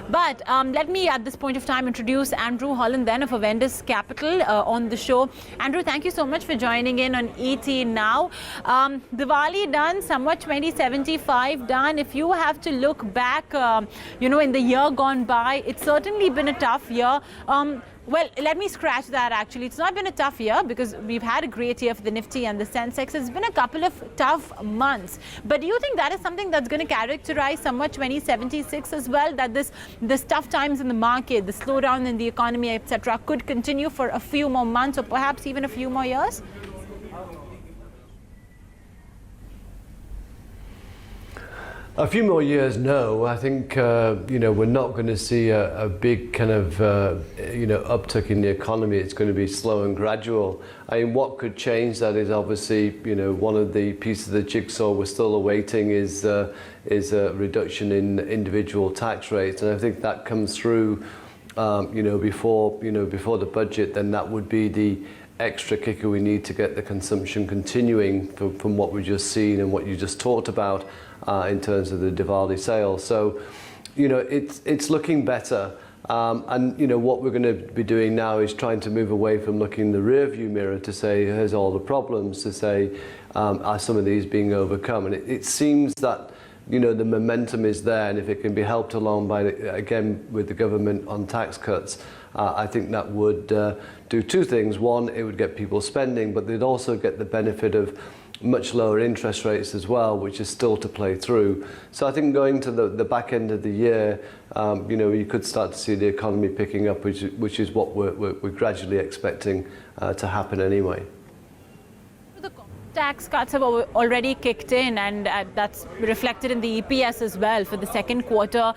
But let me at this point of time introduce Andrew Holland then of Avendus Capital on the show. Andrew, thank you so much for joining in on ET Now. Diwali done, somewhat 2075 done. If you have to look back, in the year gone by, it's certainly been a tough year. Well, let me scratch that actually. It's not been a tough year because we've had a great year for the Nifty and the Sensex. It's been a couple of tough months. But do you think that is something that's going to characterize somewhat 2076 as well? That this tough times in the market, the slowdown in the economy, etc., could continue for a few more months or perhaps even a few more years? A few more years, no. I think we're not going to see a big kind of uptick in the economy. It's going to be slow and gradual. I mean, what could change that is obviously one of the pieces of the jigsaw we're still awaiting is a reduction in individual tax rates, and I think that comes through before the budget. Then that would be the extra kicker we need to get the consumption continuing from what we've just seen and what you just talked about. In terms of the Diwali sales. So, it's looking better. And, what we're going to be doing now is trying to move away from looking in the rear view mirror to say, here's all the problems, to say, are some of these being overcome? And it seems that, the momentum is there, and if it can be helped along by, again, with the government on tax cuts, I think that would do two things. One, it would get people spending, but they'd also get the benefit of much lower interest rates as well, which is still to play through. So I think going to the back end of the year, you could start to see the economy picking up, which is what we're gradually expecting to happen anyway. Tax cuts have already kicked in, and that's reflected in the EPS as well for the second quarter.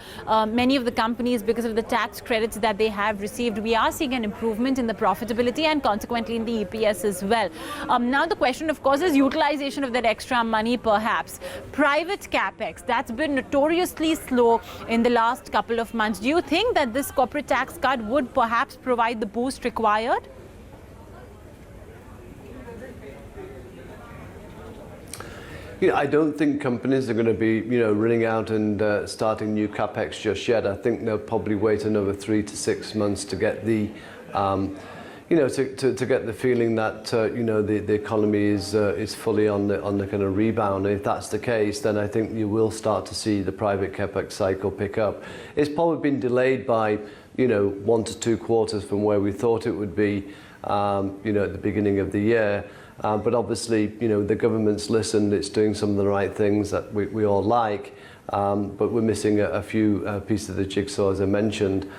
Many of the companies, because of the tax credits that they have received, we are seeing an improvement in the profitability and consequently in the EPS as well. Now the question, of course, is utilization of that extra money perhaps. Private capex, that's been notoriously slow in the last couple of months. Do you think that this corporate tax cut would perhaps provide the boost required? I don't think companies are going to be, running out and starting new capex just yet. I think they'll probably wait another 3 to 6 months to get the, to get the feeling that the economy is fully on the kind of rebound. And if that's the case, then I think you will start to see the private capex cycle pick up. It's probably been delayed by 1 to 2 quarters from where we thought it would be, at the beginning of the year. But obviously, the government's listened, it's doing some of the right things that we all like, but we're missing a few pieces of the jigsaw, as I mentioned,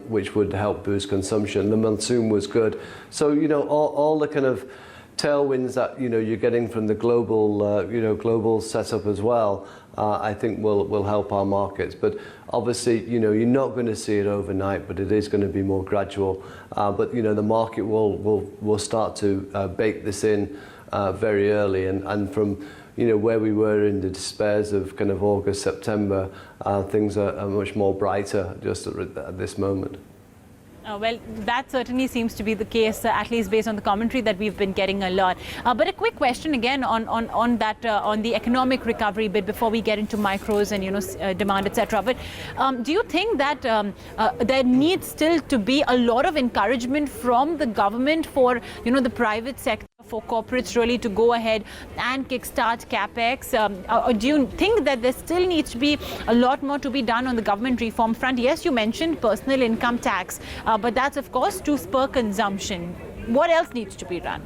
which would help boost consumption. The monsoon was good. So, all the kind of tailwinds that, you're getting from the global setup as well, I think will help our markets. But obviously, you're not going to see it overnight, but it is going to be more gradual. But, the market will start to bake this in very early. And from, where we were in the despairs of kind of August, September, things are much more brighter just at this moment. Well, that certainly seems to be the case, at least based on the commentary that we've been getting a lot. But a quick question again on the economic recovery bit before we get into micros and demand, etc. But do you think that there needs still to be a lot of encouragement from the government for the private sector, for corporates really to go ahead and kickstart capex? Or do you think that there still needs to be a lot more to be done on the government reform front? Yes, you mentioned personal income tax, but that's of course to spur consumption. What else needs to be done?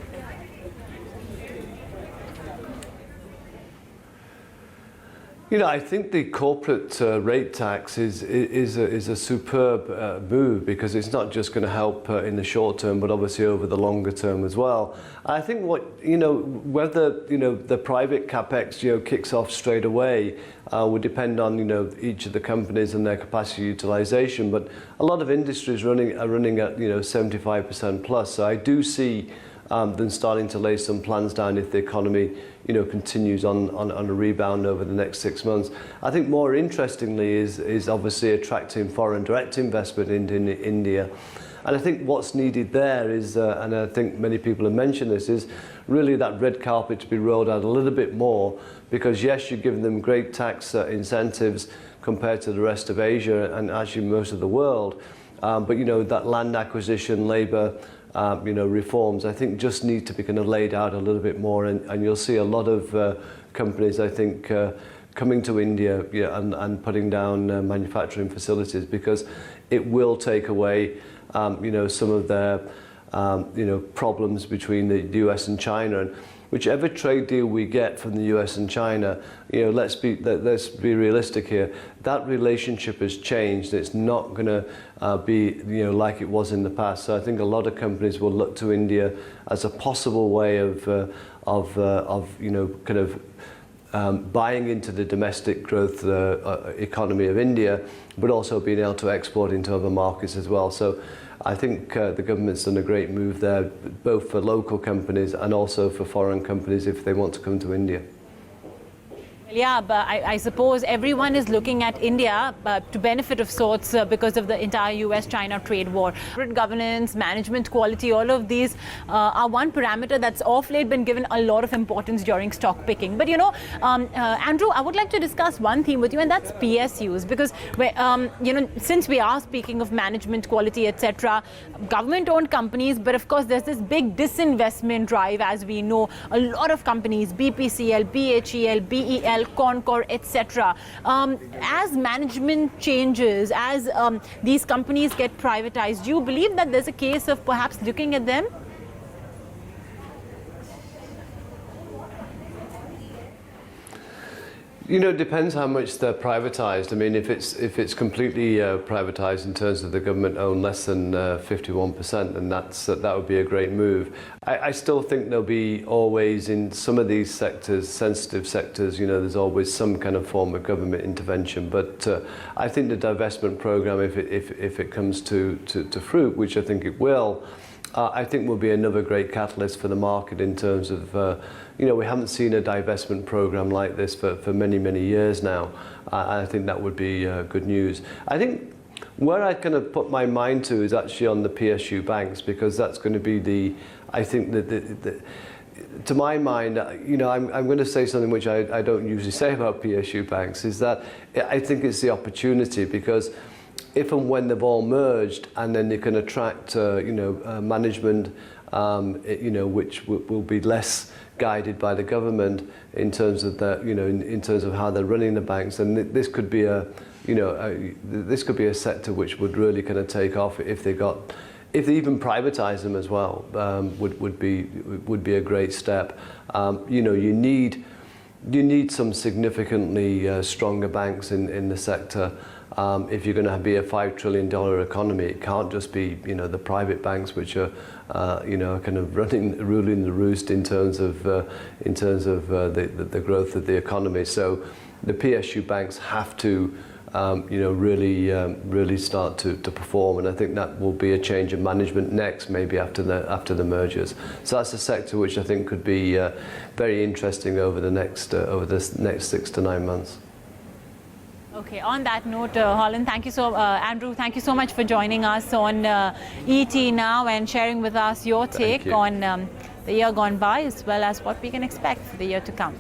I think the corporate rate tax is a superb move, because it's not just going to help in the short term, but obviously over the longer term as well. I think whether the private capex kicks off straight away would depend on each of the companies and their capacity utilization. But a lot of industries are running at 75% plus. So I do see them starting to lay some plans down if the economy continues on a rebound over the next 6 months. I think more interestingly is obviously attracting foreign direct investment into India. And I think what's needed there is, and I think many people have mentioned this, is really that red carpet to be rolled out a little bit more, because yes, you're giving them great tax incentives, compared to the rest of Asia and actually most of the world. But that land acquisition, labour, reforms, I think just need to be kind of laid out a little bit more, and you'll see a lot of companies, I think, coming to India and putting down manufacturing facilities, because it will take away, some of their, problems between the US and China. And whichever trade deal we get from the US and China, let's be realistic here. That relationship has changed. It's not going to be like it was in the past. So I think a lot of companies will look to India as a possible way of buying into the domestic growth economy of India, but also being able to export into other markets as well. So I think the government's done a great move there, both for local companies and also for foreign companies if they want to come to India. Yeah, but I suppose everyone is looking at India to benefit of sorts because of the entire US-China trade war. Corporate governance, management quality, all of these are one parameter that's of late been given a lot of importance during stock picking. But Andrew, I would like to discuss one theme with you, and that's PSUs, because since we are speaking of management quality, etc., government-owned companies, but of course there's this big disinvestment drive, as we know. A lot of companies, BPCL, BHEL, BEL, Concor, etc. As management changes, as these companies get privatized, do you believe that there's a case of perhaps looking at them? It depends how much they're privatized. I mean, if it's completely privatized in terms of the government own less than 51%, then that would be a great move. I still think there'll be always, in some of these sectors, sensitive sectors, there's always some kind of form of government intervention. But I think the divestment program, if it comes to fruit, which I think it will, I think will be another great catalyst for the market in terms of, we haven't seen a divestment program like this for many, many years now. I think that would be good news. I think where I kind of put my mind to is actually on the PSU banks, because that's going to be to my mind, I'm going to say something which I don't usually say about PSU banks, is that I think it's the opportunity, because if and when they've all merged, and then they can attract, management, which will be less guided by the government in terms of that, in terms of how they're running the banks, and this could be this could be a sector which would really kind of take off if they even privatize them as well. Would be a great step. You need some significantly stronger banks in the sector. If you're going to be a $5 trillion economy, it can't just be the private banks which are kind of ruling the roost in terms of the growth of the economy. So the PSU banks have to really start to perform, and I think that will be a change of management next, maybe after the mergers. So that's a sector which I think could be very interesting over the next 6 to 9 months. Okay, on that note, Holland, Andrew, thank you so much for joining us on ET Now and sharing with us your take on the year gone by, as well as what we can expect for the year to come.